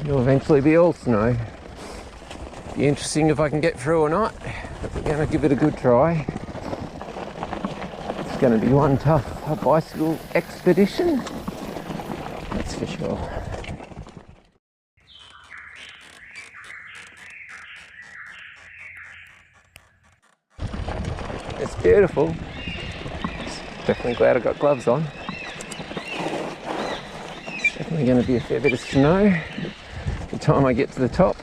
It'll eventually be all snow. Be interesting if I can get through or not, but we're going to give it a good try. It's going to be one tough bicycle expedition, that's for sure. It's beautiful. Definitely glad I got gloves on. It's definitely going to be a fair bit of snow by the time I get to the top.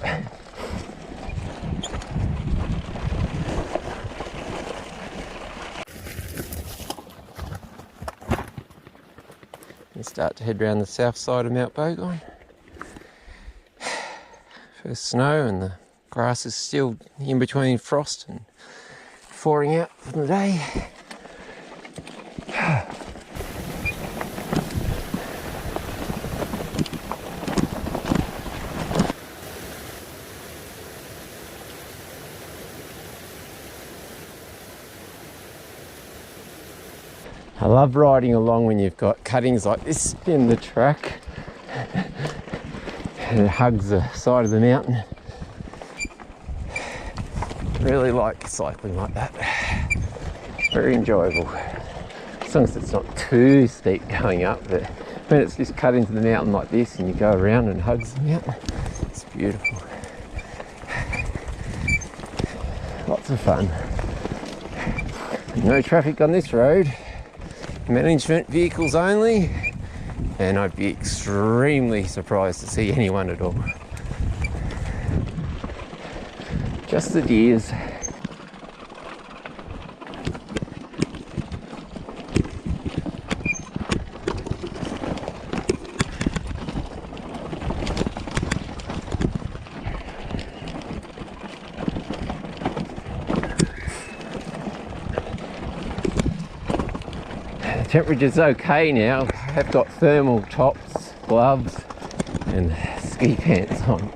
And start to head around the south side of Mount Bogon. First snow and the grass is still in between frost and thawing out from the day. I love riding along when you've got cuttings like this in the track and it hugs the side of the mountain. Really like cycling like that. Very enjoyable. As long as it's not too steep going up, but when it's just cut into the mountain like this and you go around and hugs the mountain, it's beautiful. Lots of fun. No traffic on this road. Management vehicles only, and I'd be extremely surprised to see anyone at all. Just the deers. Temperature's okay now. I've got thermal tops, gloves and ski pants on.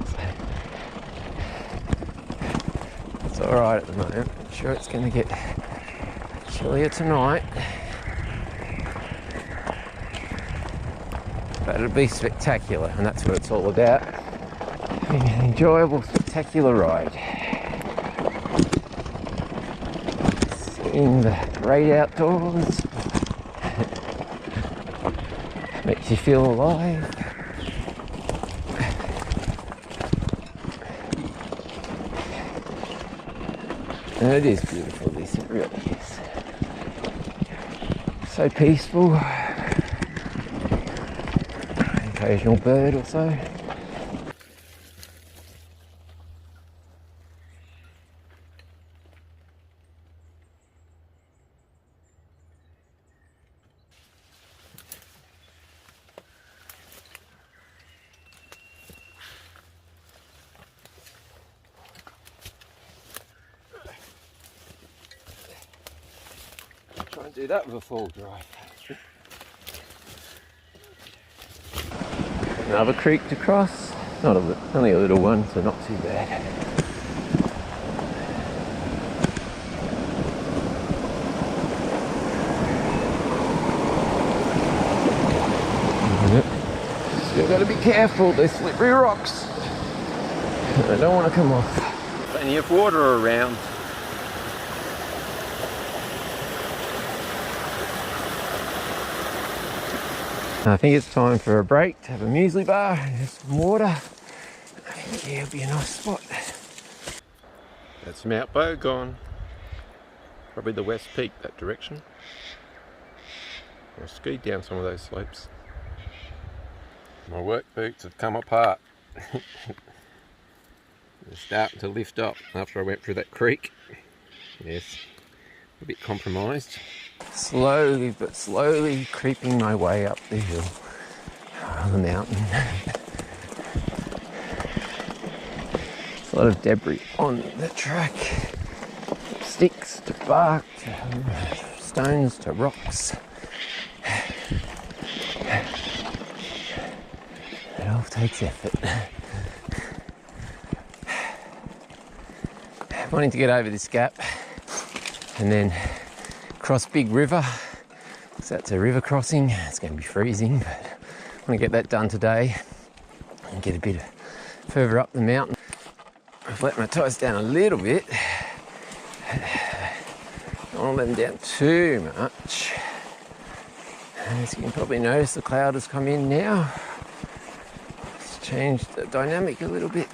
So it's alright at the moment. I'm sure it's going to get chillier tonight. But it'll be spectacular, and that's what it's all about. Having an enjoyable, spectacular ride. Seeing the great outdoors. Makes you feel alive. And it is beautiful, this, it really is. So peaceful. An occasional bird or so. Try and do that with a full drive. Another creek to cross. Only a little one, so not too bad. Still got to be careful, they're slippery rocks. I don't want to come off. Plenty of water around. I think it's time for a break to have a muesli bar and have some water. I think it'll be a nice spot. That's Mt Bogon. Probably the west peak that direction. I skied down some of those slopes. My work boots have come apart. They're starting to lift up after I went through that creek. Yes, a bit compromised. Slowly but slowly creeping my way up the hill, on the mountain. There's a lot of debris on the track. Sticks to bark, to stones to rocks. It all takes effort. Wanting to get over this gap and then cross Big River. So that's a river crossing. It's going to be freezing, but I want to get that done today. and get a bit further up the mountain. I've let my tyres down a little bit. Don't want to let them down too much. As you can probably notice, the cloud has come in now. It's changed the dynamic a little bit.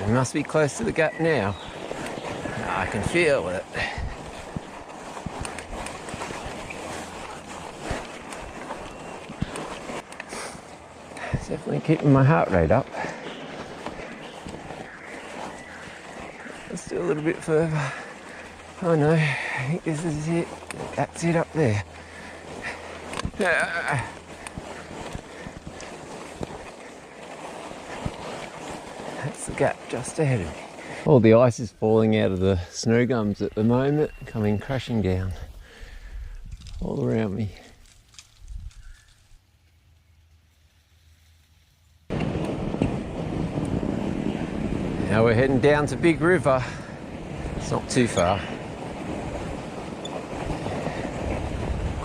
It must be close to the gap now. I can feel it. Definitely keeping my heart rate up. Let's do a little bit further. Oh no, I think this is it. That's it up there. That's the gap just ahead of me. All the ice is falling out of the snow gums at the moment, coming crashing down all around me. Now we're heading down to Big River. It's not too far.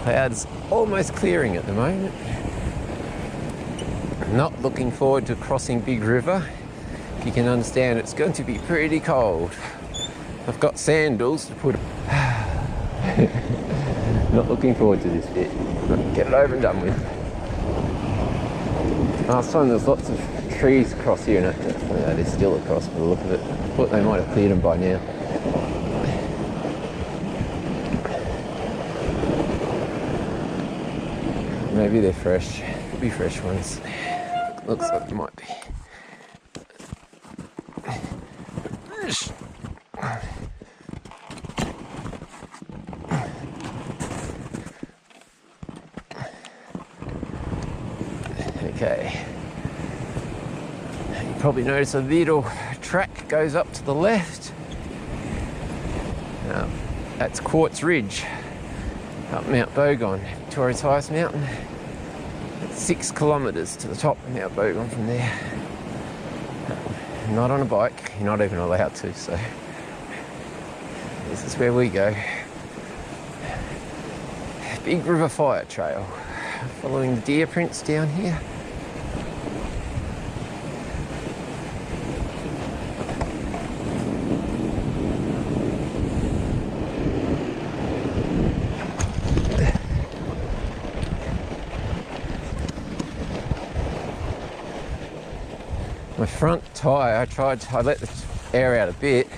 Clouds almost clearing at the moment. I'm not looking forward to crossing Big River. If you can understand, it's going to be pretty cold. I've got sandals to put. Not looking forward to this bit. Get it over and done with. Last time there's lots of trees across here, and they're still across by the look of it. I thought they might have cleared them by now. Maybe they're fresh. Could be fresh ones. Looks like it might be. Okay. You probably notice a little track goes up to the left. Now, that's Quartz Ridge, up Mount Bogon, Victoria's highest mountain. It's 6 kilometres to the top of Mount Bogon from there. Not on a bike, you're not even allowed to, so this is where we go. Big River Fire Trail, following the deer prints down here. My front tyre, I let the air out a bit,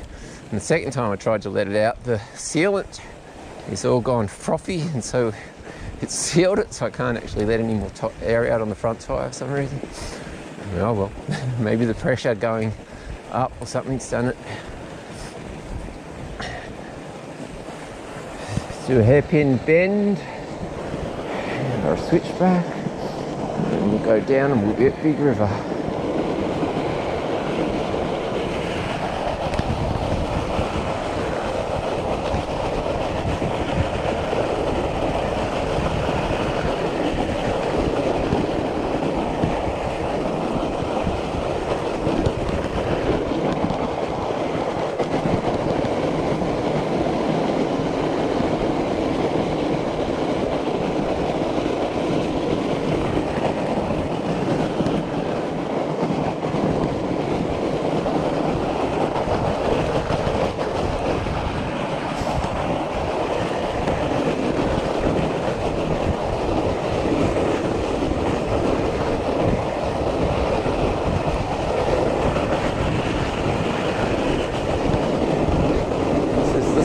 and the second time I tried to let it out, the sealant is all gone frothy, and so it's sealed it, so I can't actually let any more air out on the front tyre for some reason. Oh well, maybe the pressure going up or something's done it. Let's do a hairpin bend, or a switchback, and we'll go down and we'll be at Big River.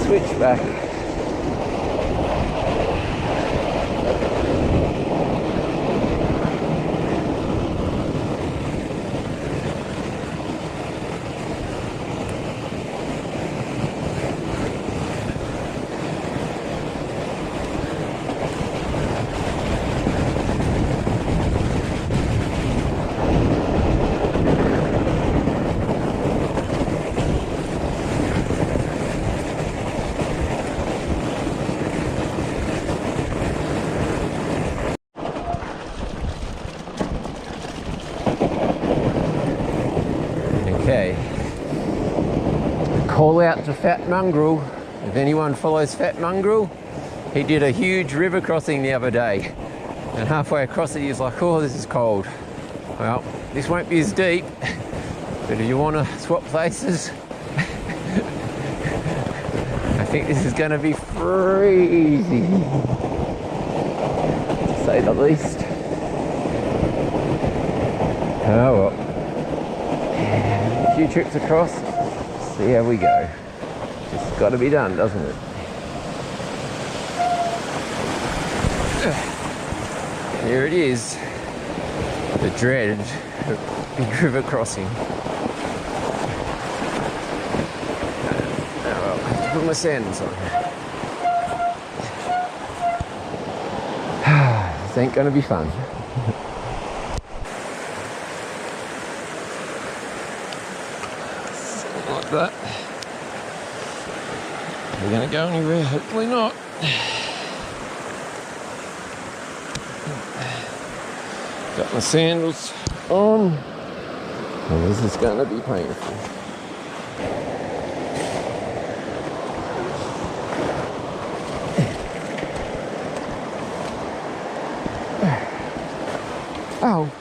Switchback. Okay, call out to Fat Mongrel. If anyone follows Fat Mongrel, He did a huge river crossing the other day, and halfway across it he was like, oh, this is cold. Well, this won't be as deep, but if you want to swap places, I think this is going to be freezing, to say the least. Oh well, a few trips across, see how we go. Just got to be done, doesn't it? Here it is, the dreaded big river crossing. Oh well, I have to put my sandals on. This ain't gonna be fun. Something like that. We're gonna go anywhere? Hopefully not. Got my sandals on. Well, this is going to be painful. Oh.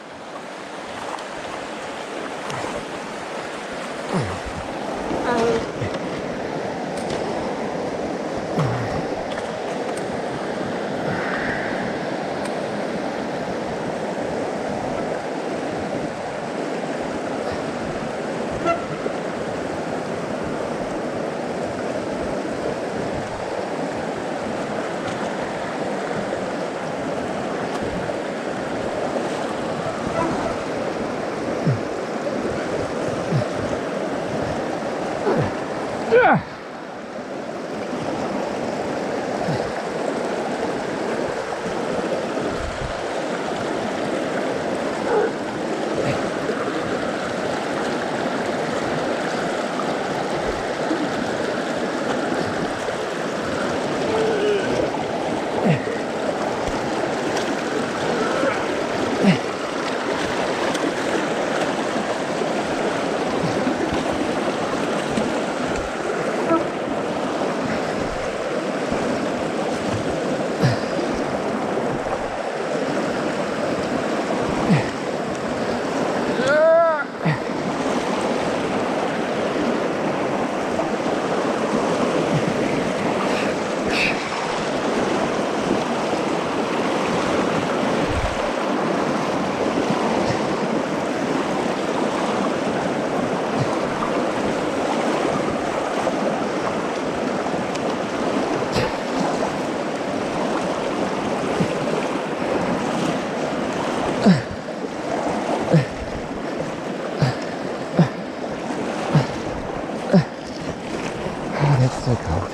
That's so cold.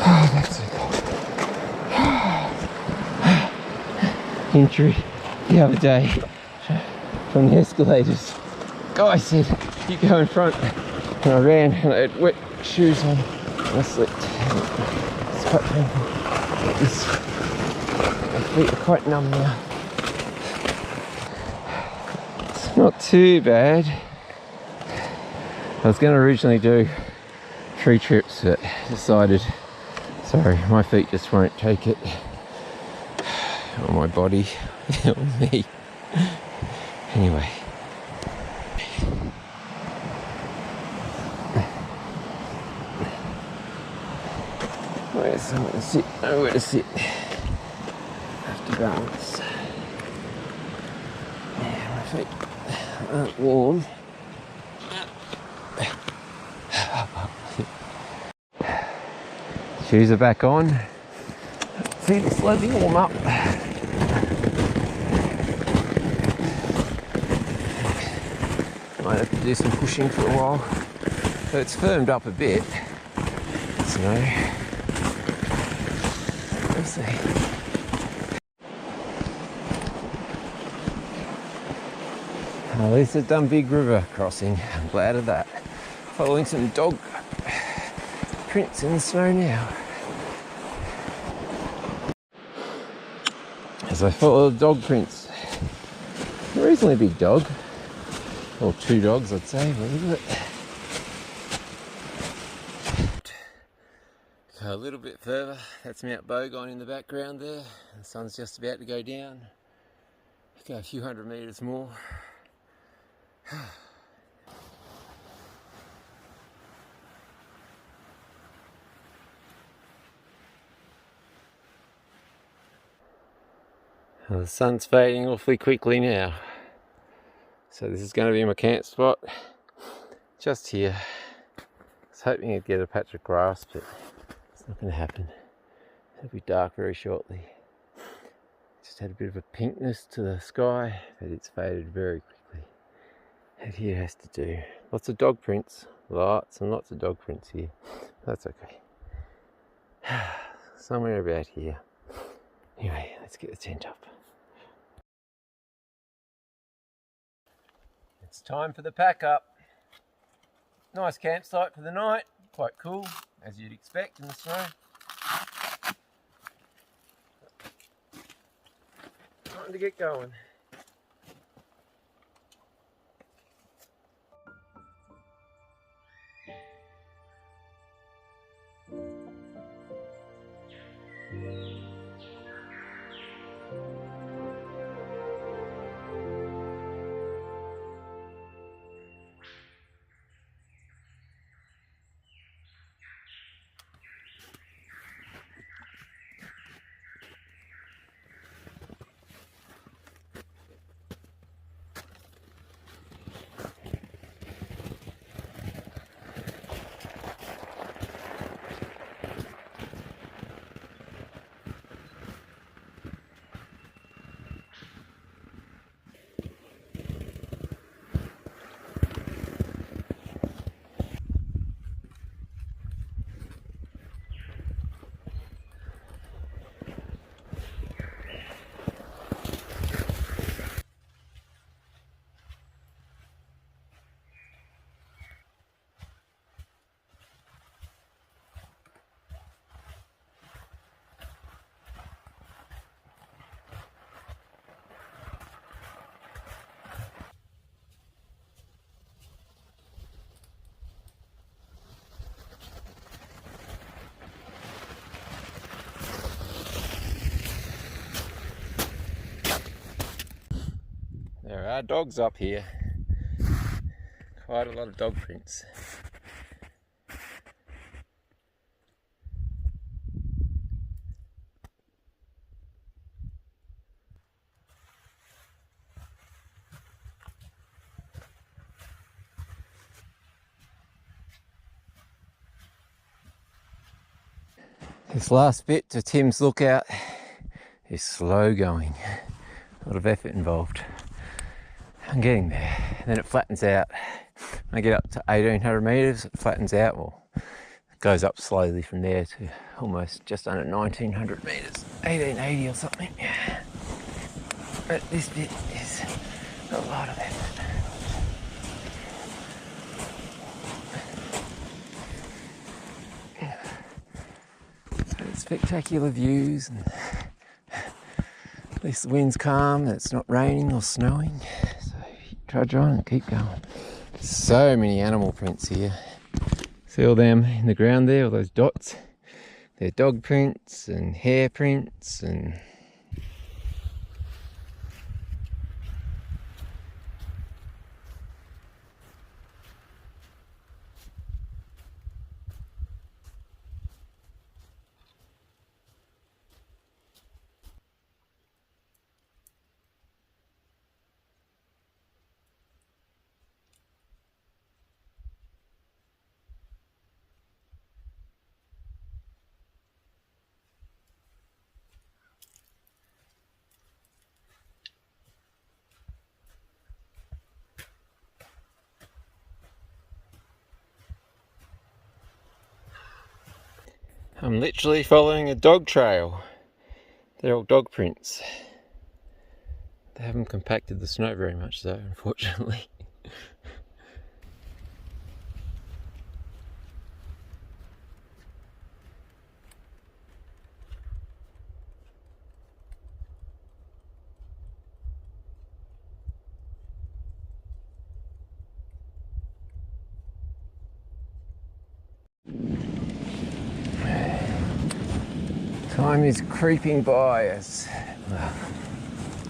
Oh, that's so cold. Injury the other day from the escalators. Guy said, you go in front. And I ran and I had wet shoes on and I slipped. It's quite painful. My feet are quite numb now. It's not too bad. I was going to originally do 3 trips, but decided, sorry, my feet just won't take it, or my body, or me. Anyway. Where's someone to sit? Nowhere to sit. Have to balance. Yeah, my feet aren't warm. Shoes are back on. Feet are slowly warm up. Might have to do some pushing for a while. So it's firmed up a bit. So we'll see. At least I've done big river crossing. I'm glad of that. Following some dog prints in the snow now. As I follow the dog prints. A reasonably big dog. Or 2 dogs, I'd say. But look at it. Go a little bit further, that's Mount Bogon in the background there. The sun's just about to go down. Go a few hundred metres more. Well, the sun's fading awfully quickly now. So this is going to be my camp spot. Just here. I was hoping I'd get a patch of grass, but it's not going to happen. It'll be dark very shortly. Just had a bit of a pinkness to the sky, but it's faded very quickly. And here has to do. Lots of dog prints. Lots and lots of dog prints here. That's okay. Somewhere about here. Anyway, let's get the tent up. It's time for the pack up. Nice campsite for the night. Quite cool, as you'd expect in the snow. Time to get going. There are dogs up here. Quite a lot of dog prints. This last bit to Tim's lookout is slow going. A lot of effort involved. I'm getting there. Then it flattens out. When I get up to 1800 metres, it flattens out. Well, it goes up slowly from there to almost just under 1900 metres, 1880 or something. But this bit is a lot of effort. So spectacular views, and at least the wind's calm and it's not raining or snowing. Trudge on and keep going. So many animal prints here. See all them in the ground there, all those dots? They're dog prints and hair prints and I'm literally following a dog trail. They're all dog prints. They haven't compacted the snow very much though, unfortunately. Time is creeping by us. Well,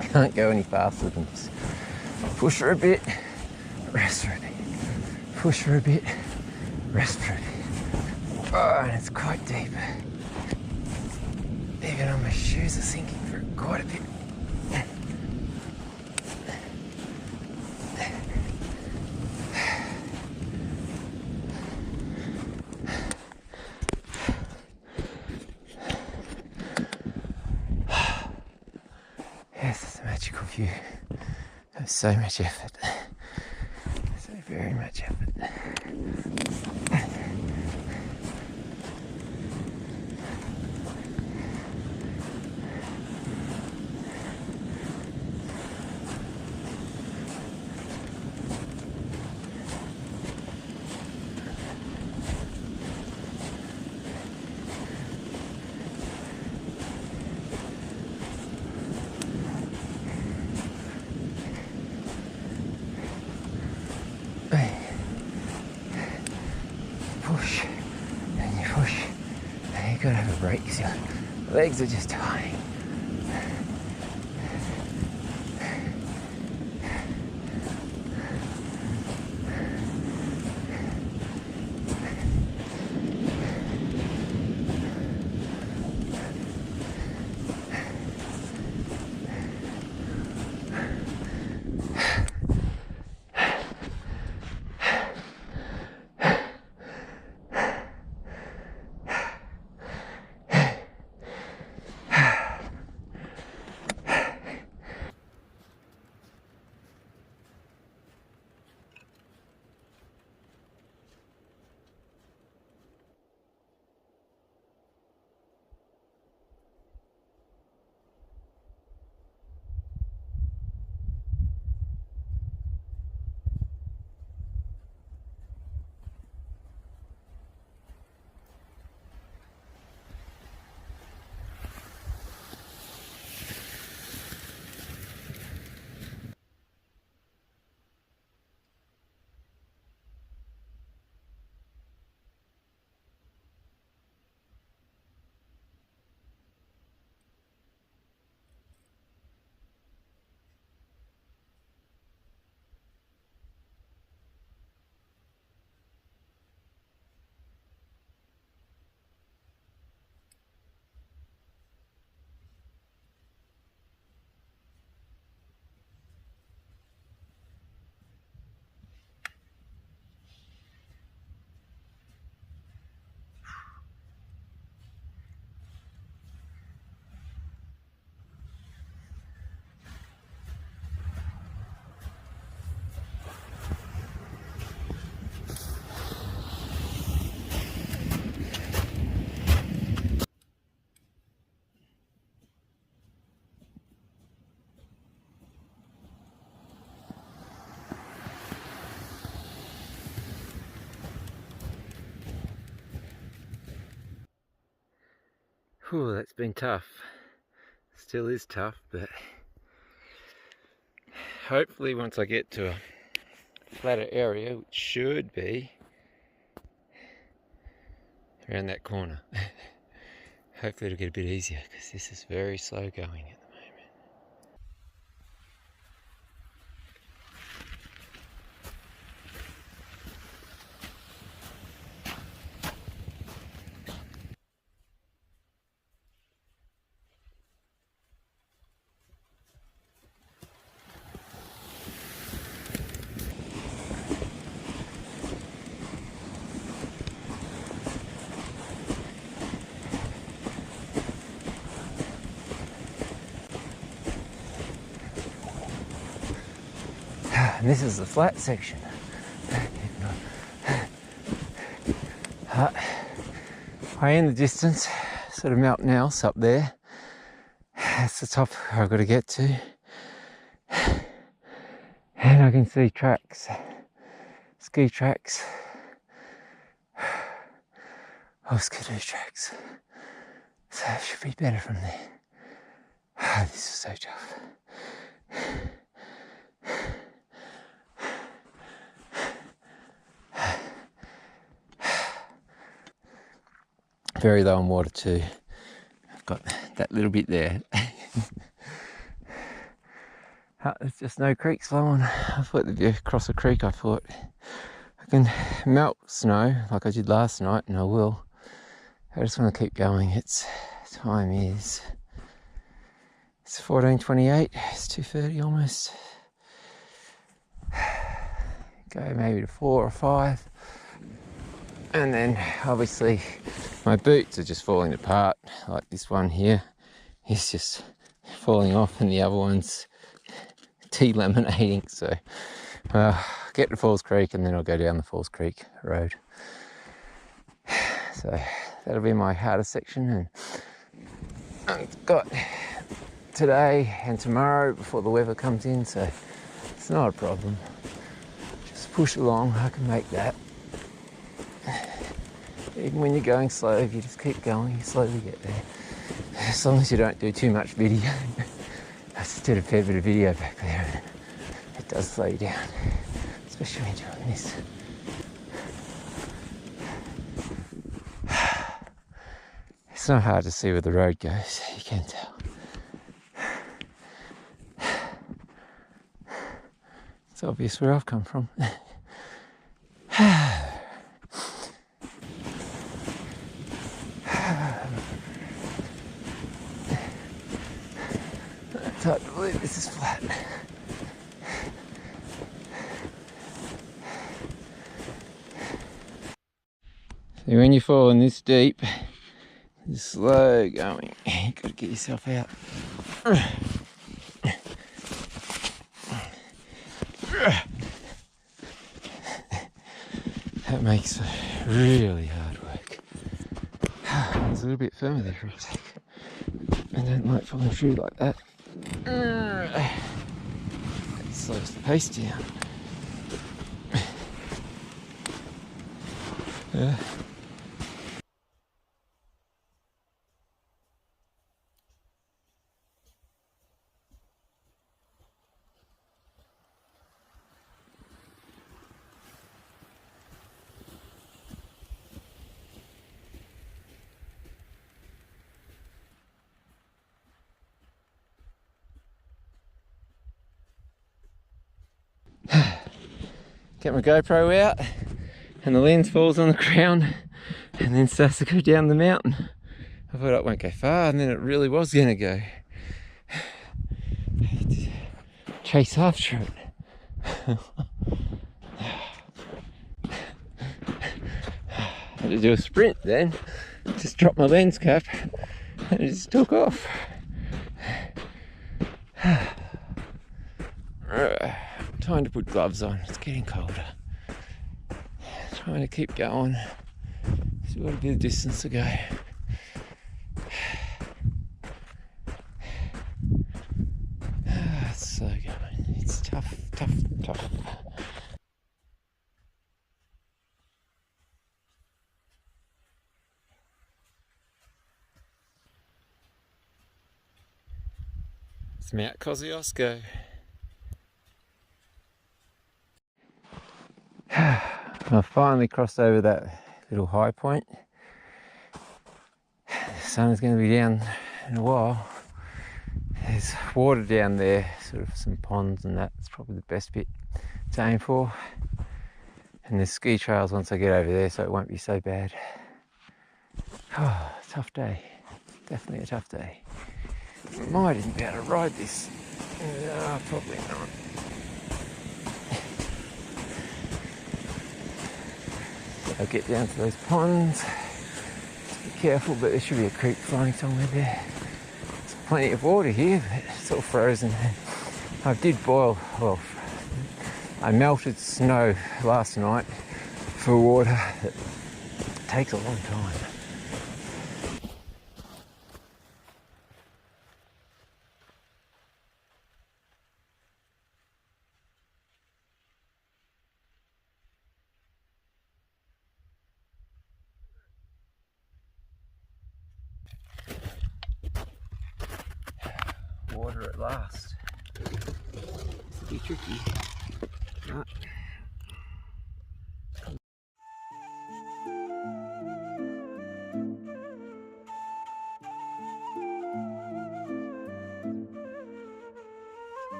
can't go any faster than this. Push her a bit, rest for a bit. Push her a bit, rest for a bit. Oh, and it's quite deep. Even on my shoes are sinking for quite a bit. Yes, it's a magical view. There's so much effort. So very much effort. Push, and you push, and you gotta have a break because your legs are just dying. Whew, that's been tough. Still is tough, but hopefully once I get to a flatter area, which should be around that corner, hopefully it'll get a bit easier because this is very slow going at the moment. And this is the flat section. Way in the distance, sort of Mt Nelse up there. That's the top where I've got to get to. And I can see tracks, ski tracks, skidoo tracks. So it should be better from there. This is so tough. Very low in water too. got that little bit there. There's just no creeks flowing. I thought there'd be across a creek. I thought I can melt snow like I did last night, and I will. I just want to keep going. Time is, it's 14:28. It's 2:30 almost. Go maybe to 4 or 5, and then obviously my boots are just falling apart. Like this one here is just falling off, and the other one's delaminating. So get to Falls Creek, and then I'll go down the Falls Creek road. So that'll be my hardest section, and I've got today and tomorrow before the weather comes in, so it's not a problem. Just push along, I can make that. Even when you're going slow, if you just keep going, you slowly get there. As long as you don't do too much video. I just did a fair bit of video back there, and it does slow you down, especially when you're doing this. It's not hard to see where the road goes, you can tell. It's obvious where I've come from. It's hard to believe this is flat. So when you're falling this deep, it's slow going. You've got to get yourself out. That makes really hard work. It's a little bit firmer there for a sec. I don't like falling through like that. That slows the pace down. Yeah. Get my GoPro out, and the lens falls on the ground and then starts to go down the mountain. I thought it won't go far, and then it really was going to go. Chase after it. I had to do a sprint then, just dropped my lens cap and it just took off. Time to put gloves on, it's getting colder. Trying to keep going, still got a bit of distance to go. It's slow going, it's tough. It's Mount Kosciuszko. I finally crossed over that little high point. The sun is going to be down in a while. There's water down there, sort of some ponds and that. It's probably the best bit to aim for. And there's ski trails once I get over there, so it won't be so bad. Oh, tough day. Definitely a tough day. Might even be able to ride this. No, probably not. I'll get down to those ponds. Be careful, but there should be a creek flowing somewhere there. There's plenty of water here, but it's all frozen. I did boil, well, I melted snow last night for water. It takes a long time. Water at last. It's a bit tricky. But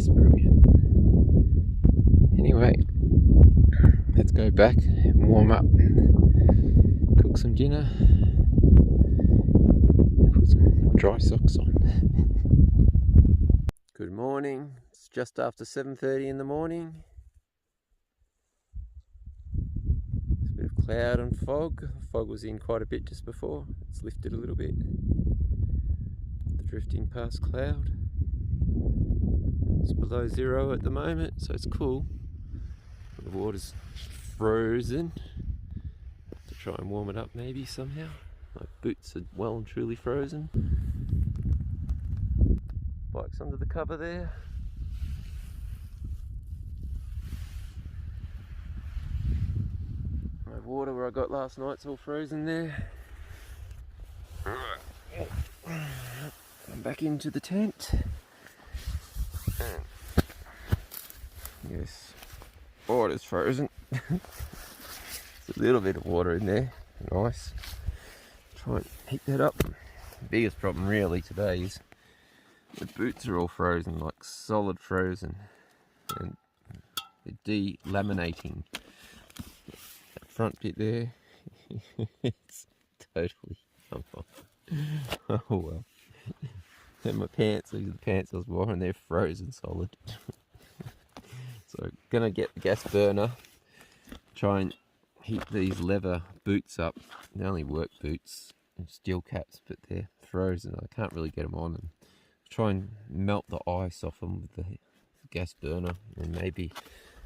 That's brilliant. Anyway, let's go back and warm up, cook some dinner, and put some dry socks on. Good morning. It's just after 7:30 in the morning. There's a bit of cloud and fog. The fog was in quite a bit just before. It's lifted a little bit. The drifting past cloud. It's below zero at the moment, so it's cool. The water's frozen. Have to try and warm it up maybe somehow. My boots are well and truly frozen. Bike's under the cover there. My water where I got last night's all frozen there. I'm back into the tent. Yes, water's frozen. There's a little bit of water in there. Nice. Try and heat that up. The biggest problem really today is the boots are all frozen, like solid frozen, and they're delaminating. That front bit there, it's totally come off. Oh well. And my pants, these are the pants I was wearing, they're frozen solid. So gonna get the gas burner, try and heat these leather boots up. They only work boots and steel caps, but they're frozen. I can't really get them on, and try and melt the ice off them with the gas burner, and maybe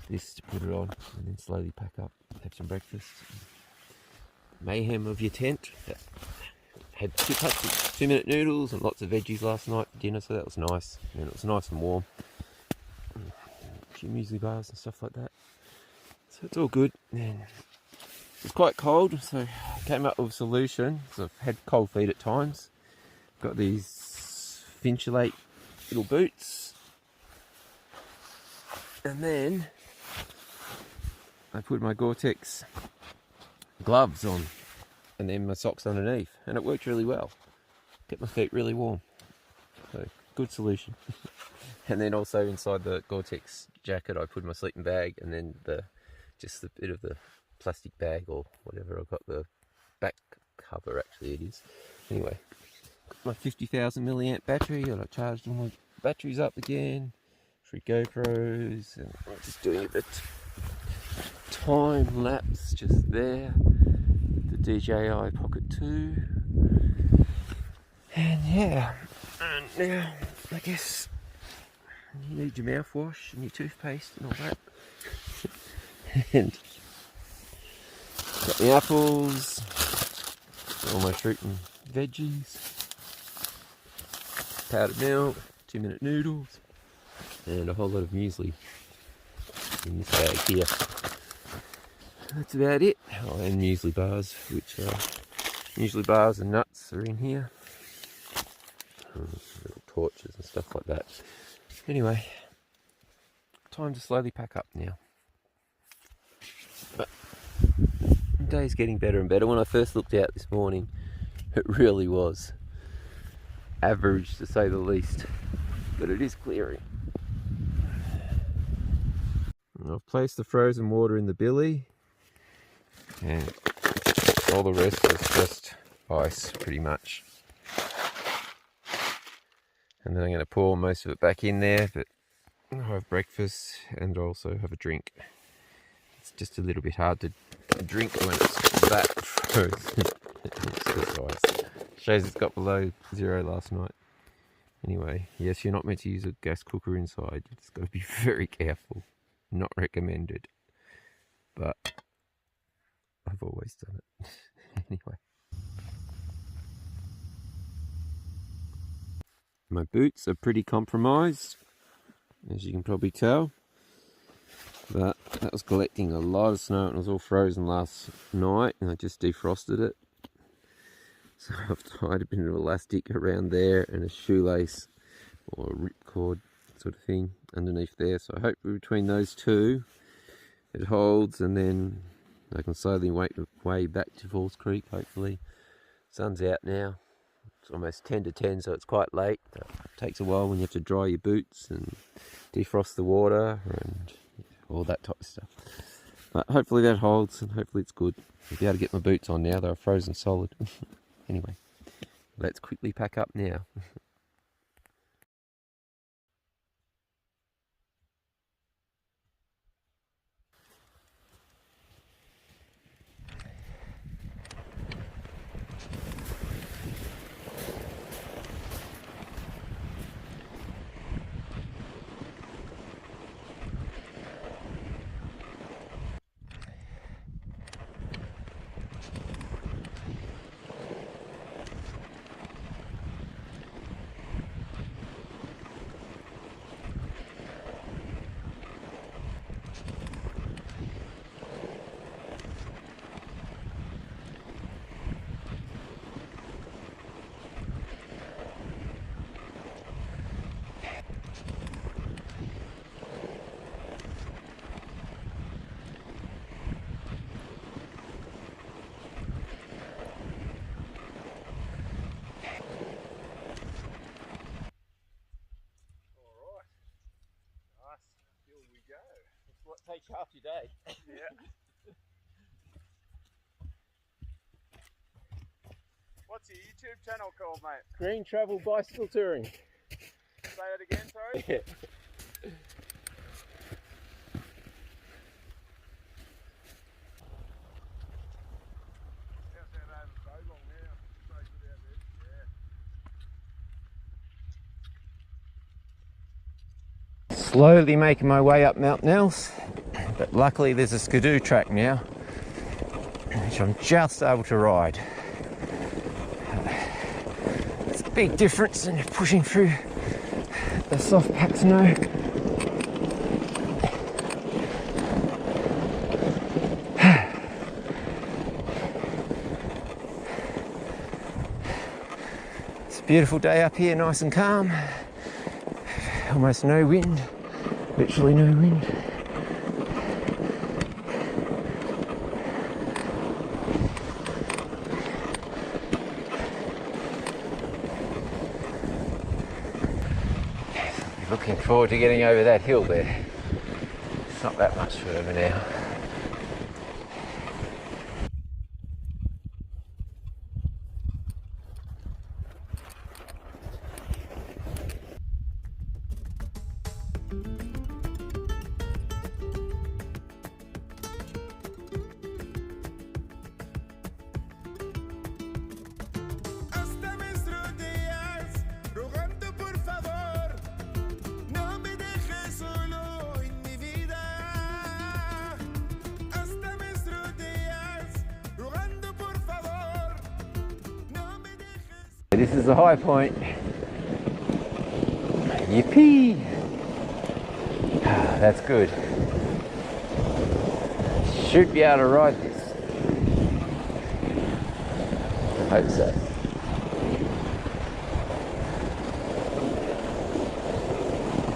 this to put it on, and then slowly pack up, have some breakfast. Mayhem of your tent. Had 2-minute noodles and lots of veggies last night for dinner, so that was nice. And it was nice and warm. A few muesli bars and stuff like that. So it's all good. And it's quite cold, so I came up with a solution. So I've had cold feet at times. Got these Finchulate little boots. And then I put my Gore-Tex gloves on, and then my socks underneath, and it worked really well. Kept my feet really warm. So, good solution. And then also inside the Gore-Tex jacket, I put my sleeping bag, and then just a bit of the plastic bag or whatever. I've got the back cover, actually it is. Anyway, got my 50,000 milliamp battery, and I charged all my batteries up again. 3 GoPros, and I'm just doing a bit time lapse just there. The DJI Pocket 2, and yeah, and now I guess you need your mouthwash and your toothpaste and all that. And got the apples, all my fruit and veggies, powdered milk, 2-minute noodles, and a whole lot of muesli in this bag here. That's about it. Oh, and muesli bars, muesli bars and nuts are in here. Little torches and stuff like that. Anyway, time to slowly pack up now. But the day's getting better and better. When I first looked out this morning, it really was average to say the least. But it is clearing. I've placed the frozen water in the billy, and all the rest is just ice pretty much. And then I'm going to pour most of it back in there, but I'll have breakfast and also have a drink. It's just a little bit hard to drink when it's that frozen. It's just ice. Shows it's got below zero last night. Anyway, yes, you're not meant to use a gas cooker inside. You've just got to be very careful. Not recommended, but I've always done it. Anyway, my boots are pretty compromised, as you can probably tell, but that was collecting a lot of snow and it was all frozen last night, and I just defrosted it. So I've tied a bit of elastic around there and a shoelace or a ripcord sort of thing underneath there. So I hope between those two it holds, and then I can slowly make my way back to Falls Creek, hopefully. Sun's out now. It's almost 10 to 10, so it's quite late. But takes a while when you have to dry your boots and defrost the water and all that type of stuff. But hopefully that holds and hopefully it's good. I'll be able to get my boots on now, they're frozen solid. Anyway, let's quickly pack up now. What takes half your day. Yeah. What's your YouTube channel called, mate? Green Travel Bicycle Touring. Say it again, sorry? Yeah. How's that over so long now? So good out there. Yeah. Slowly making my way up Mt Nelse, but luckily there's a skidoo track now, which I'm just able to ride. It's a big difference in pushing through the soft packed snow. It's a beautiful day up here, nice and calm. Almost no wind, literally no wind. Looking forward to getting over that hill there. It's not that much further now. This is the high point. Yippee! That's good. Should be able to ride this. I hope so.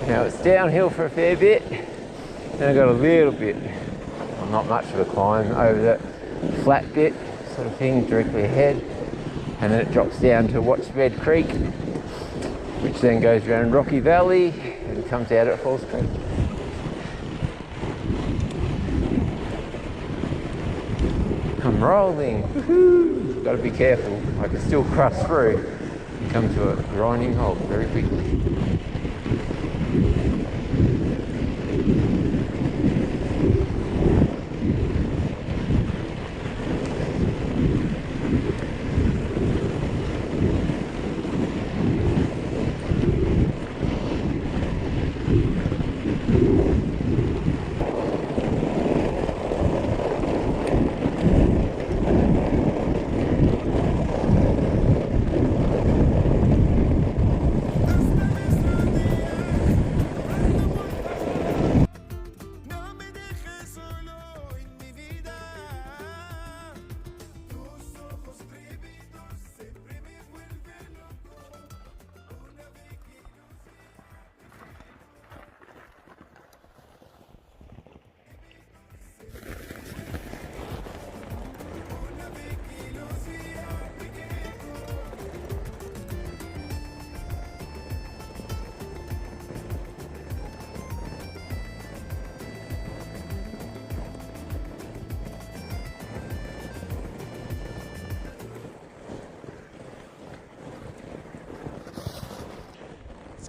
Now it's downhill for a fair bit. Then I've got a little bit, well, not much of a climb over that flat bit sort of thing directly ahead. And then it drops down to Watchbed Creek, which then goes around Rocky Valley and comes out at Falls Creek. I'm rolling, woohoo! Got to be careful, I can still crush through and come to a grinding halt very quickly.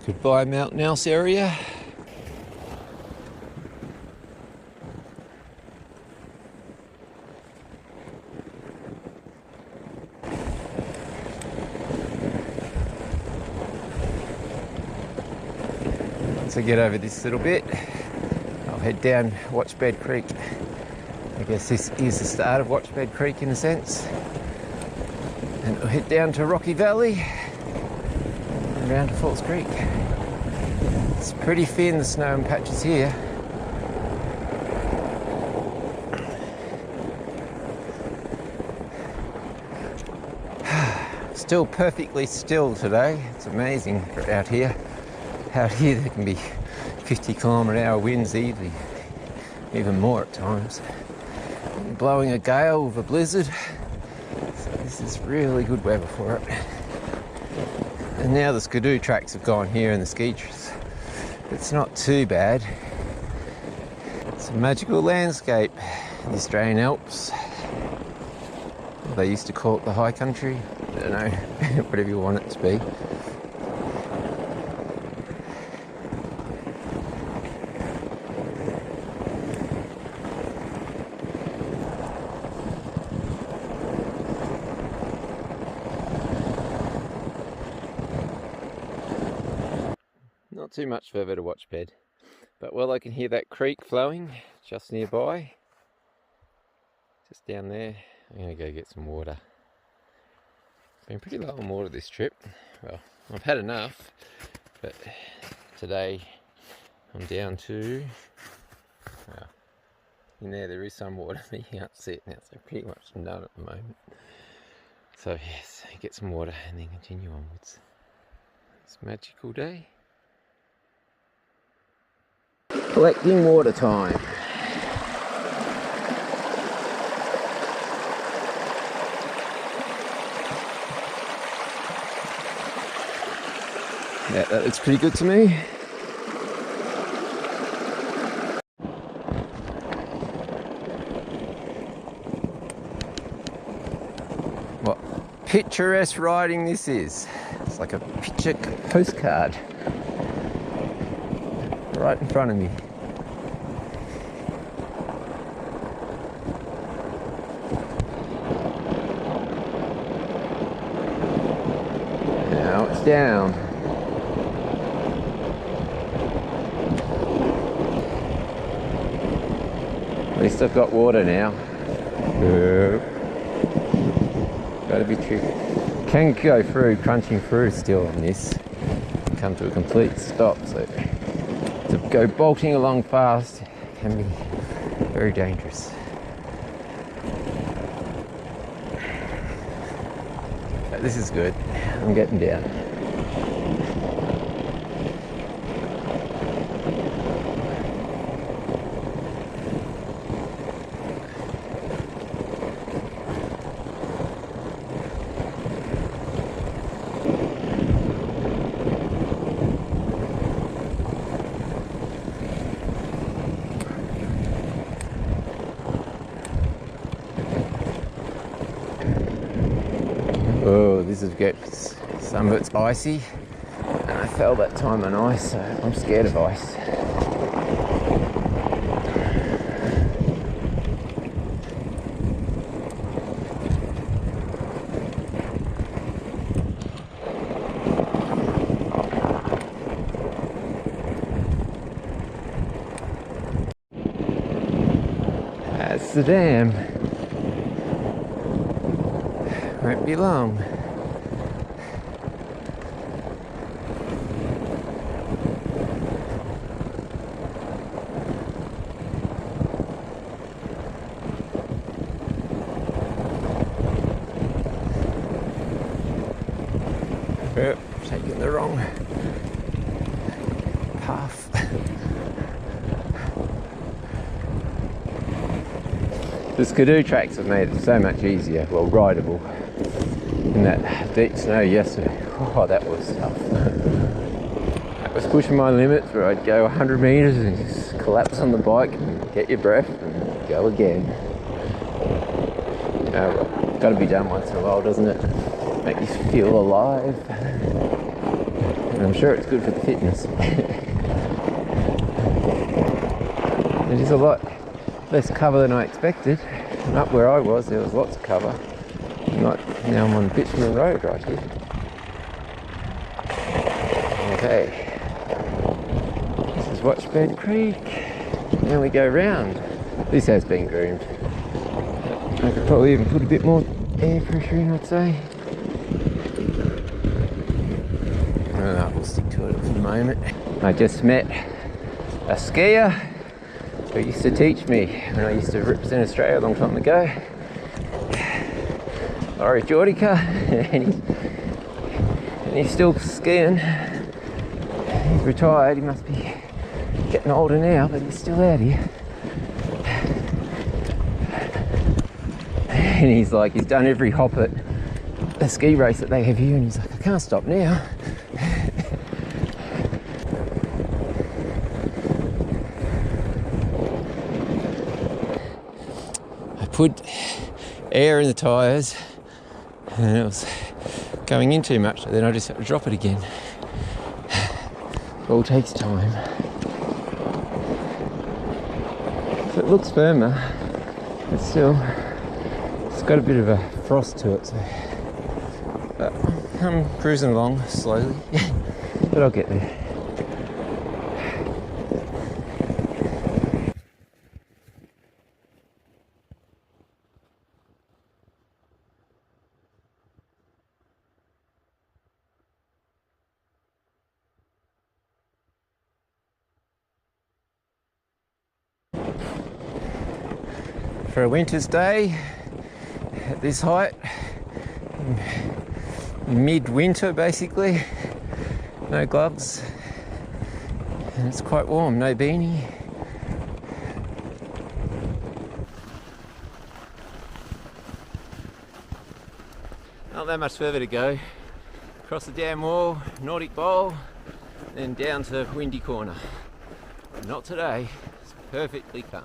Goodbye Mt Nelse area. Once I get over this little bit, I'll head down Watchbed Creek. I guess this is the start of Watchbed Creek in a sense. And I'll head down to Rocky Valley and round to Falls Creek. It's pretty thin, the snow in patches here. Still perfectly still today. It's amazing out here. Out here there can be 50km/h winds easily, even more at times. Blowing a gale with a blizzard. So this is really good weather for it. And now the skidoo tracks have gone here and the ski trips. It's not too bad. It's a magical landscape, the Australian Alps. They used to call it the high country. I don't know, whatever you want it to be. Not too much further to Watchbed, but well, I can hear that creek flowing just nearby. Just down there. I'm going to go get some water. Been pretty low on water this trip. Well, I've had enough, but today I'm down to, well, in there is some water, but you can't see it now, so pretty much none at the moment. So yes, get some water and then continue onwards. It's a magical day. Collecting water time. Yeah, that looks pretty good to me. What picturesque riding this is. It's like a picture postcard right in front of me. Now it's down. At least I've got water now. Gotta be tricky. Can go through, crunching through still on this. Come to a complete stop, so to go bolting along fast can be very dangerous. But this is good. I'm getting down. Oh, this is good. Some of it's icy, and I fell that time on ice, so I'm scared of ice. That's the dam. Won't be long. Oh, taking the wrong path. The skidoo tracks have made it so much easier, well, rideable. In that deep snow yesterday, oh, that was tough. That was pushing my limits, where I'd go 100 meters and just collapse on the bike and get your breath and go again. Well, got to be done once in a while, doesn't it? Make you feel alive. And I'm sure it's good for the fitness. It is a lot less cover than I expected. And up where I was, there was lots of cover. Now I'm on Bitumen Road right here. Okay. This is Watchbed Creek. Now we go round. This has been groomed. I could probably even put a bit more air pressure in, I'd say. We'll stick to it for the moment. I just met a skier who used to teach me when I used to represent Australia a long time ago. Nordic, and he's still skiing. He's retired, he must be getting older now, but he's still out here. And he's like, he's done every hop at a ski race that they have here, and he's like, I can't stop now. I put air in the tyres and it was going in too much, so then I just had to drop it again. It all takes time. So it looks firmer, but still it's got a bit of a frost to it, so but I'm cruising along slowly, but I'll get there. For a winter's day at this height, mid-winter basically, no gloves, and it's quite warm, no beanie. Not that much further to go. Across the dam wall, Nordic bowl, then down to Windy Corner. Not today, it's perfectly calm.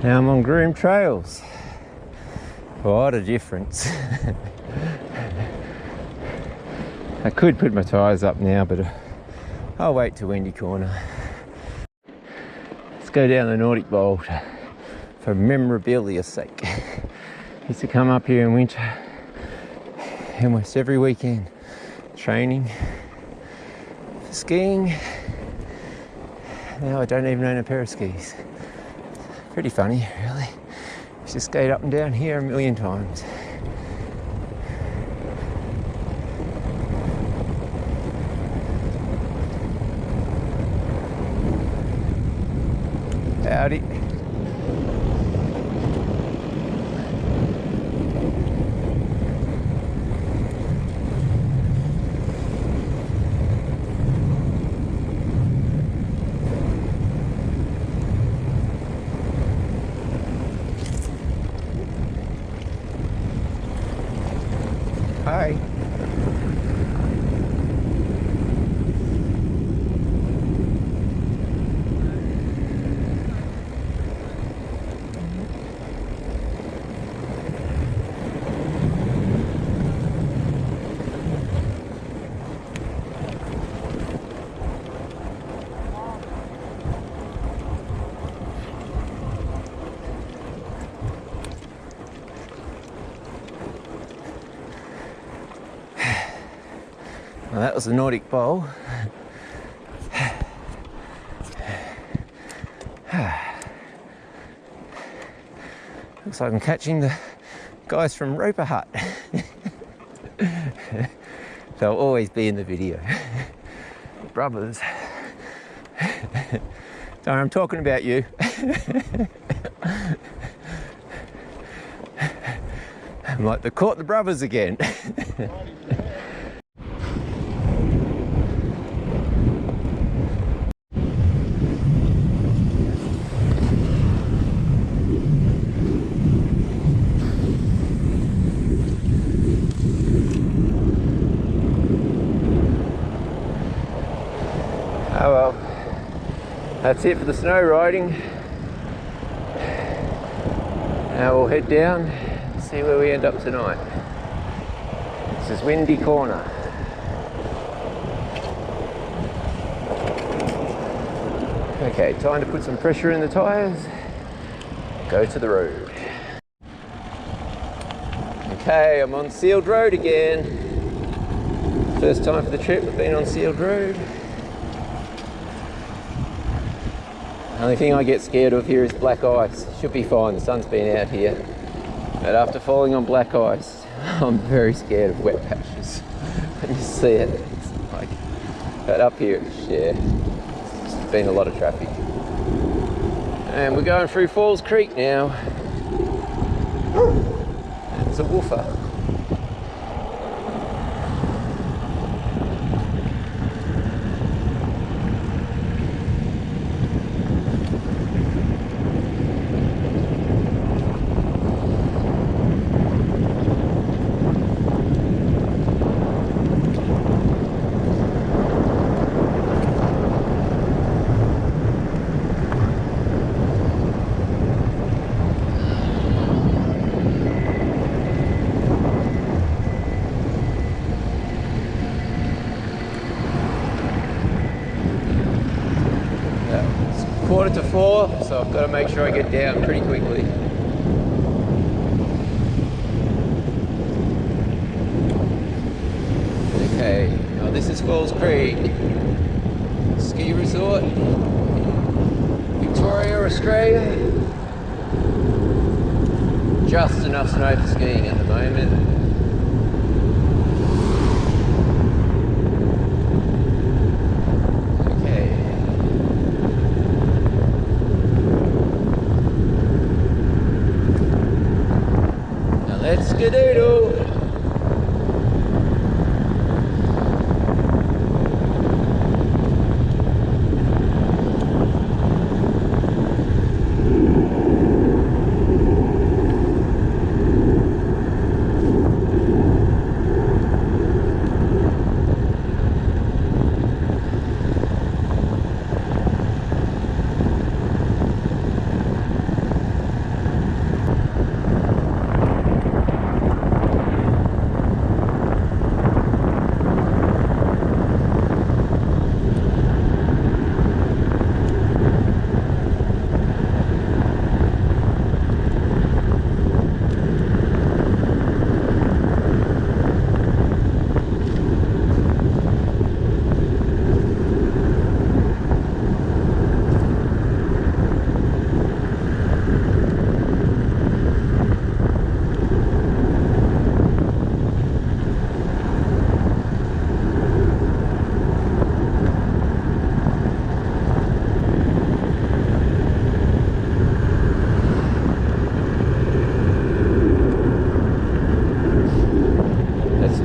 Now I'm on groomed trails. What a difference. I could put my tyres up now, but I'll wait till Windy Corner. Let's go down the Nordic Bowl for memorabilia's sake. Used to come up here in winter almost every weekend, training for skiing. Now I don't even own a pair of skis. Pretty funny, really. Used to skate up and down here a million times. Howdy. Hi. Well, that was the Nordic Bowl. Looks like I'm catching the guys from Roper Hut. They'll always be in the video. Brothers. Sorry, I'm talking about you. I'm like, they caught the brothers again. Oh well, that's it for the snow riding. Now we'll head down and see where we end up tonight. This is Windy Corner. Okay, time to put some pressure in the tyres. Go to the road. Okay, I'm on sealed road again. First time for the trip, I've been on sealed road. The only thing I get scared of here is black ice. Should be fine, the sun's been out here. But after falling on black ice, I'm very scared of wet patches. When you see it, it's like, but up here, yeah, it's been a lot of traffic. And we're going through Falls Creek now. It's a woofer. Quarter to 4, so I've got to make sure I get down pretty quickly. Okay, now this is Falls Creek Ski Resort, Victoria, Australia. Just enough snow for skiing at the moment. Let's skedoodle.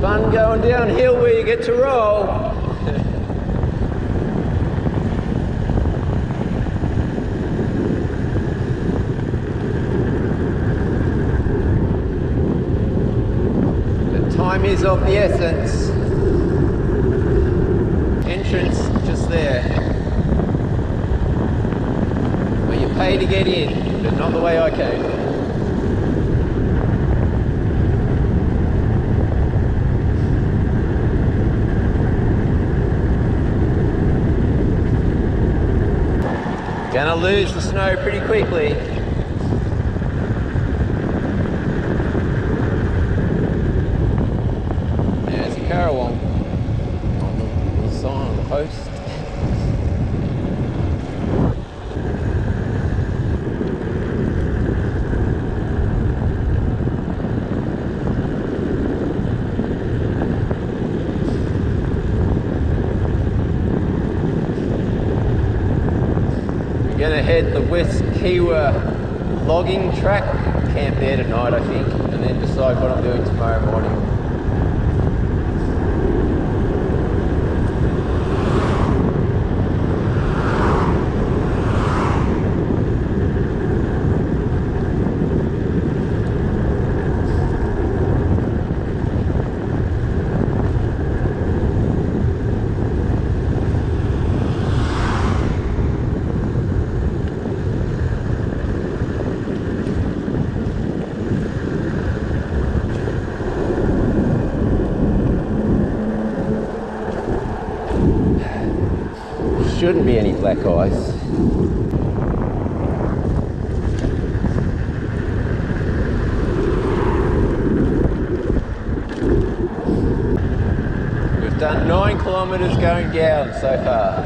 Fun going downhill where you get to roll. The time is of the essence. Entrance just there. Where you pay to get in, but not the way I came. Gonna lose the snow pretty quickly. There's a Currawong on the sign on the post. Gonna head the West Kiwa logging track, camp there tonight I think, and then decide what I'm doing tomorrow morning. shouldn't be any black ice. We've done 9 kilometres going down so far.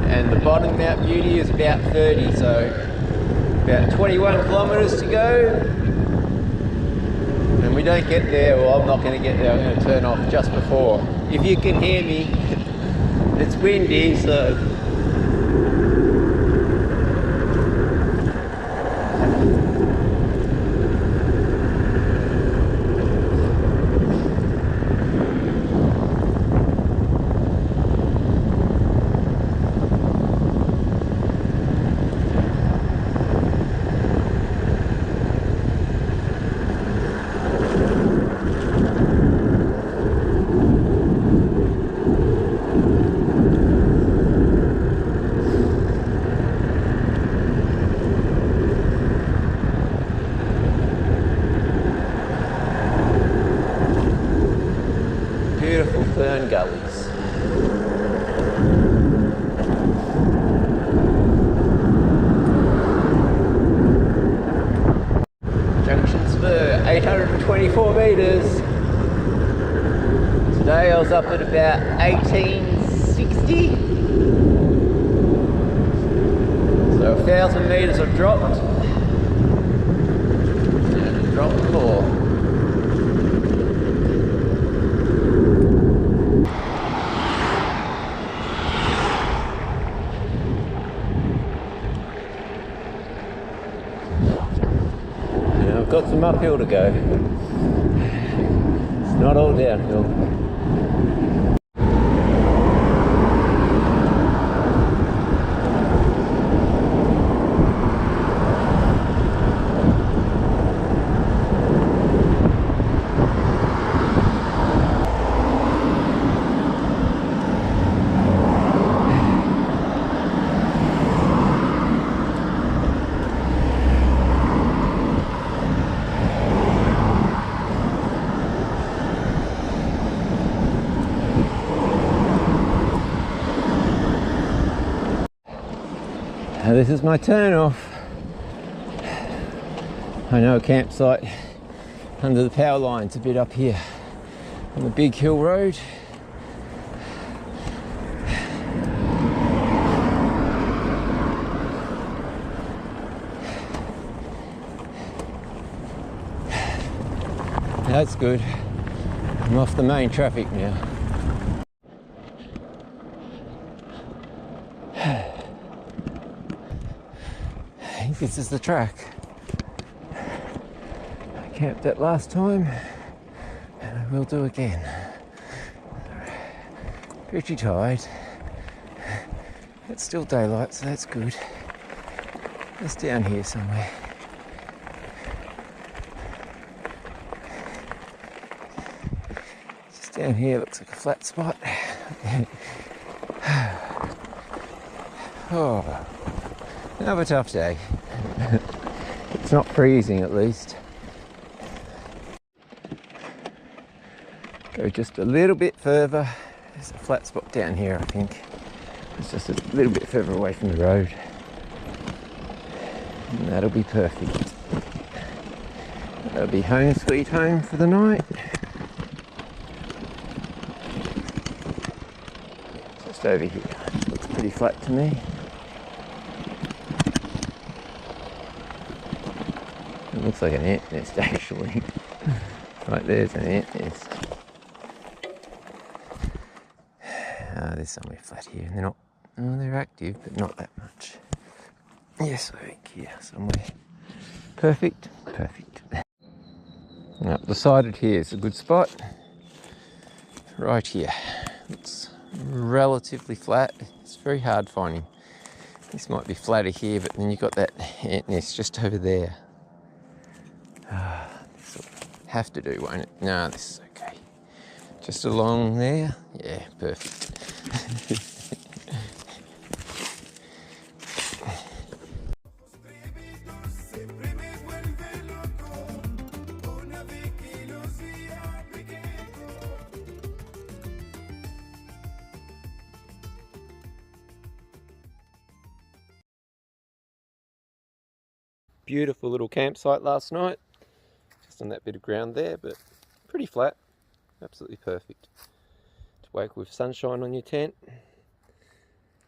And the bottom Mount Beauty is about 30, so about 21 kilometres to go. And we don't get there, well, I'm not going to get there, I'm going to turn off just before. If you can hear me, it's windy, so beautiful fern gullies. Junction Spur, 824 metres. Today I was up at about 1860. So 1,000 metres I've dropped. And dropped more. I've got some uphill to go. It's not all downhill. Now this is my turn off. I know a campsite under the power lines a bit up here on the big hill road. That's good. I'm off the main traffic now. I think this is the track. I camped that last time and I will do again. Pretty tired. It's still daylight, so that's good. It's down here somewhere. Just down here looks like a flat spot. Oh, another tough day. It's not freezing at least. Go just a little bit further. There's a flat spot down here, I think. It's just a little bit further away from the road. And that'll be perfect. That'll be home sweet home for the night. Just over here. Looks pretty flat to me. It looks like an ant nest actually. Right, there's an ant nest. There's somewhere flat here. They're not, oh, they're active, but not that much. Yes, I think here somewhere. Perfect, perfect. I've decided here is a good spot. Right here. It's relatively flat. It's very hard finding. This might be flatter here, but then you've got that ant nest just over there. This will have to do, won't it? No, this is okay. Just along there. Yeah, perfect. beautiful little campsite last night. Just on that bit of ground there, but pretty flat. Absolutely perfect. To wake with sunshine on your tent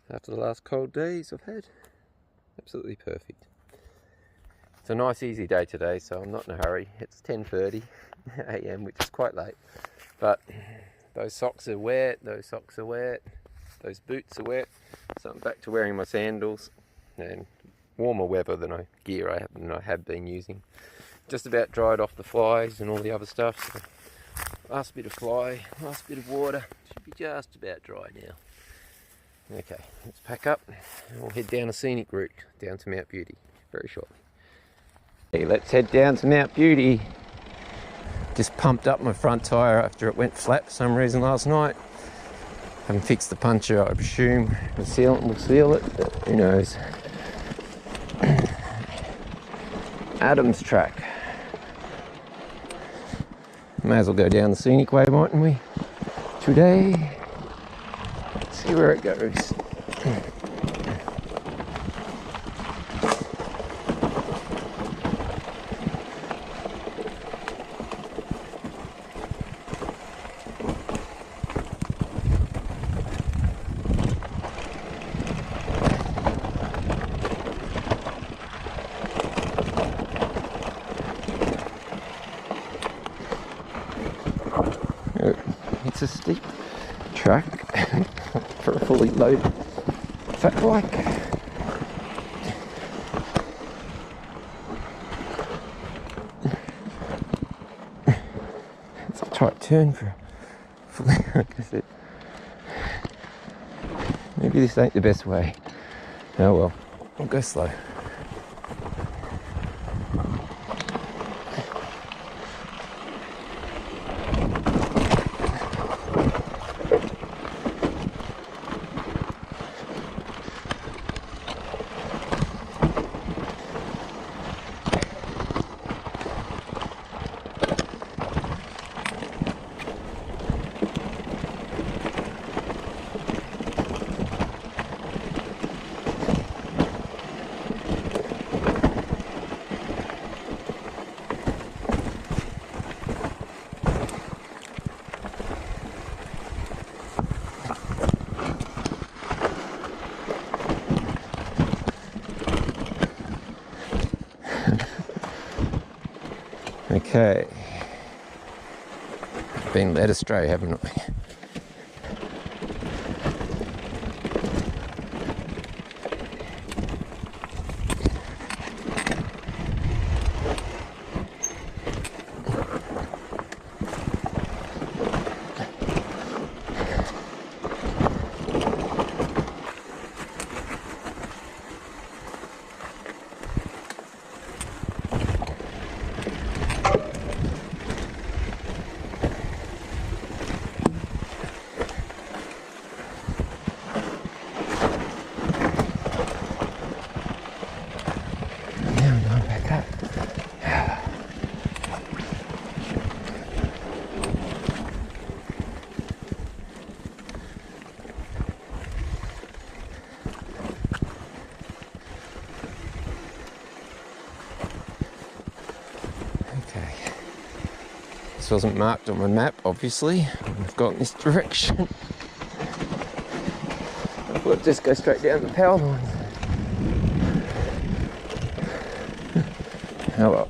after the last cold days I've had. Absolutely perfect. It's a nice easy day today, so I'm not in a hurry. It's 10:30 a.m, which is quite late. But those socks are wet, those socks are wet, those boots are wet. So I'm back to wearing my sandals and warmer weather than gear I have been using. Just about dried off the flies and all the other stuff. So last bit of fly, last bit of water. Should be just about dry now. Okay, let's pack up and we'll head down a scenic route down to Mount Beauty very shortly. Okay, let's head down to Mount Beauty. Just pumped up my front tyre after it went flat for some reason last night. Haven't fixed the puncture, I presume. The sealant will seal it, but who knows. Adam's track. May as well go down the scenic way, mightn't we? Today. Let's see where it goes. It's a steep track for a fully loaded fat bike. It's a tight turn for fully, like I said. Maybe this ain't the best way. Oh well, I'll go slow. Okay, been led astray, haven't we? This wasn't marked on my map, obviously. I've gone this direction. I thought I'd just go straight down the power lines. Oh well.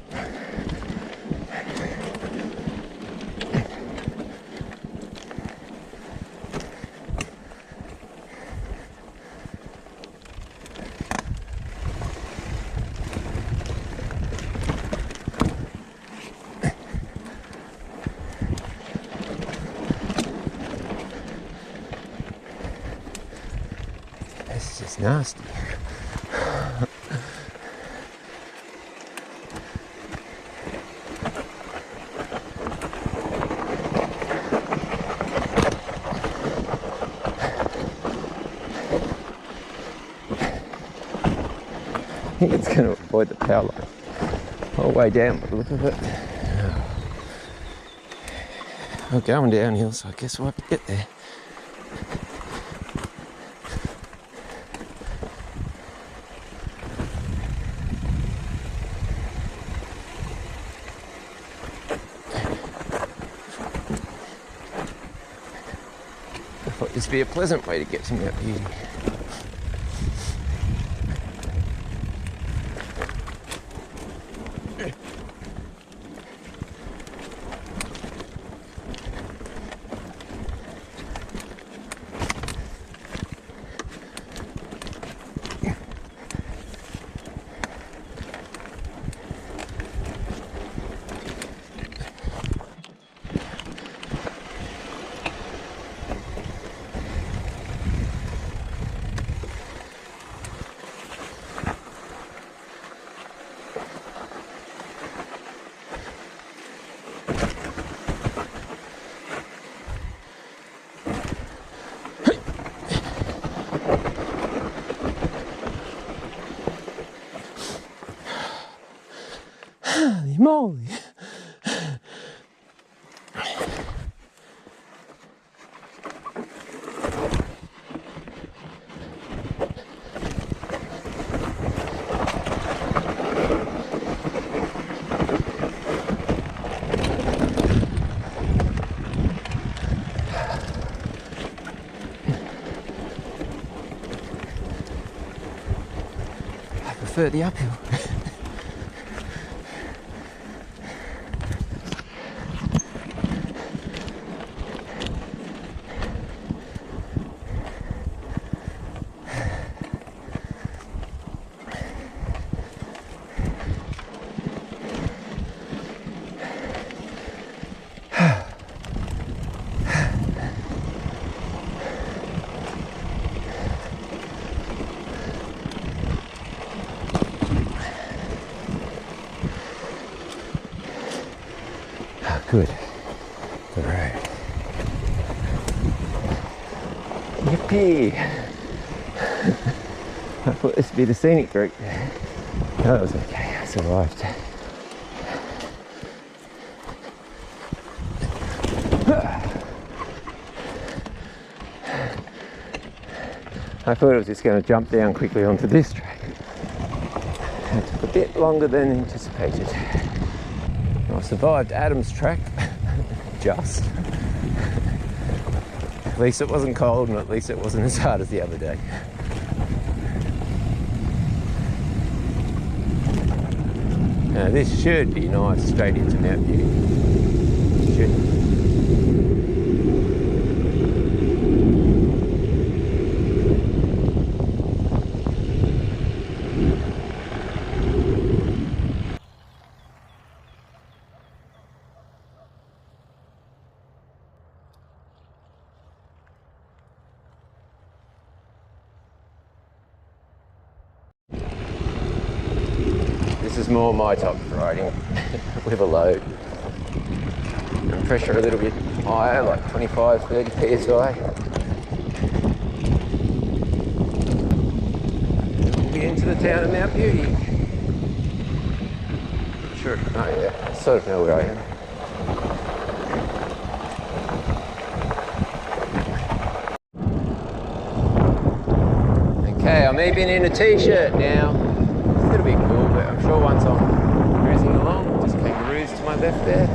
This is nasty. I think it's going to avoid the power line all the way down by the look of it. We're going downhill, so I guess we'll have to get there. this be a pleasant way to get to Mount Beauty. Holy moly. I prefer the uphill. Good. All right. Yippee! I thought this would be the scenic route. No, it was okay. I survived. I thought it was just going to jump down quickly onto this track. It took a bit longer than anticipated. I survived Adam's track, just. At least it wasn't cold and at least it wasn't as hard as the other day. Now this should be nice straight into Mount Beauty. Should. This is more my type of riding with a load. And pressure a little bit higher, like 25-30 psi. We'll be into the town of Mount Beauty. Sure, oh yeah, I sort of know where I am. Okay, I'm even in a t-shirt now. It's a little bit cool, but I'm sure once I'm cruising along, just kangaroos to my left there.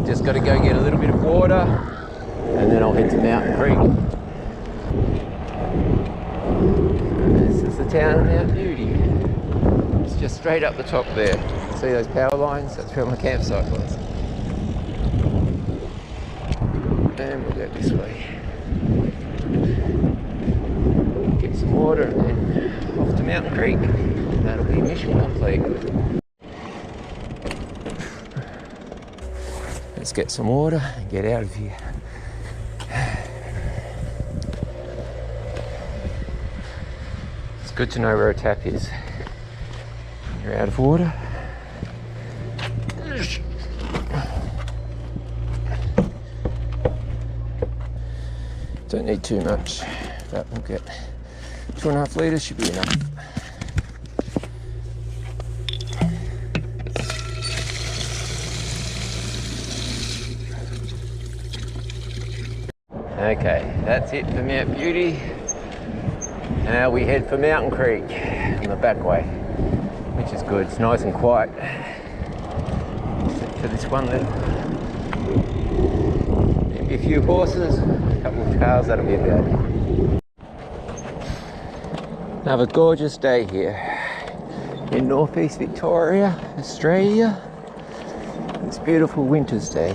Just got to go get a little bit of water, and then I'll head to Mountain Creek. This is the town of Mount Beauty. It's just straight up the top there. See those power lines? That's where my campsite was. And we'll go this way. Get some water and then off to Mountain Creek. That'll be mission complete. Let's get some water and get out of here. It's good to know where a tap is. You're out of water. Don't need too much, but we'll get 2.5 litres should be enough. Okay, that's it for Mount Beauty. Now we head for Mountain Creek on the back way, which is good. It's nice and quiet. Except for this one little. Maybe a few horses, a couple of cars, that'll be about it. Another gorgeous day here in northeast Victoria, Australia. It's a beautiful winter's day.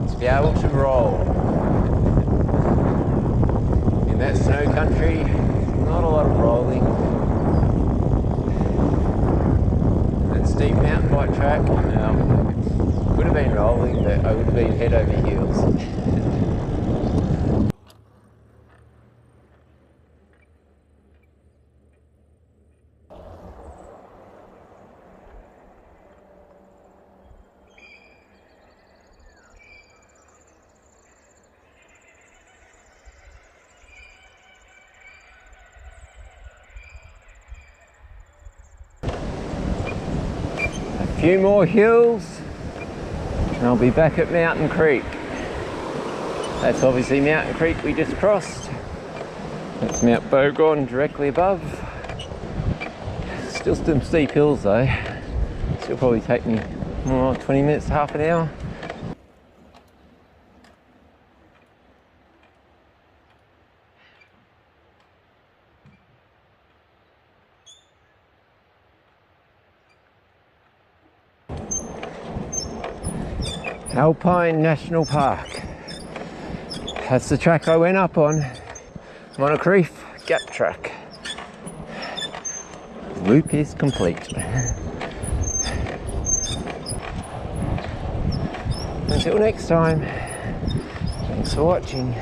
To be able to roll in that snow country, not a lot of rolling. That steep mountain bike track, would have been rolling, but I would have been head over heels. A few more hills and I'll be back at Mountain Creek. That's obviously Mountain Creek we just crossed. That's Mount Bogon directly above. Still some steep hills though. Still probably take me 20 minutes to half an hour. Alpine National Park. That's the track I went up on. Moncrief Gap Track. Loop is complete. Until next time, thanks for watching.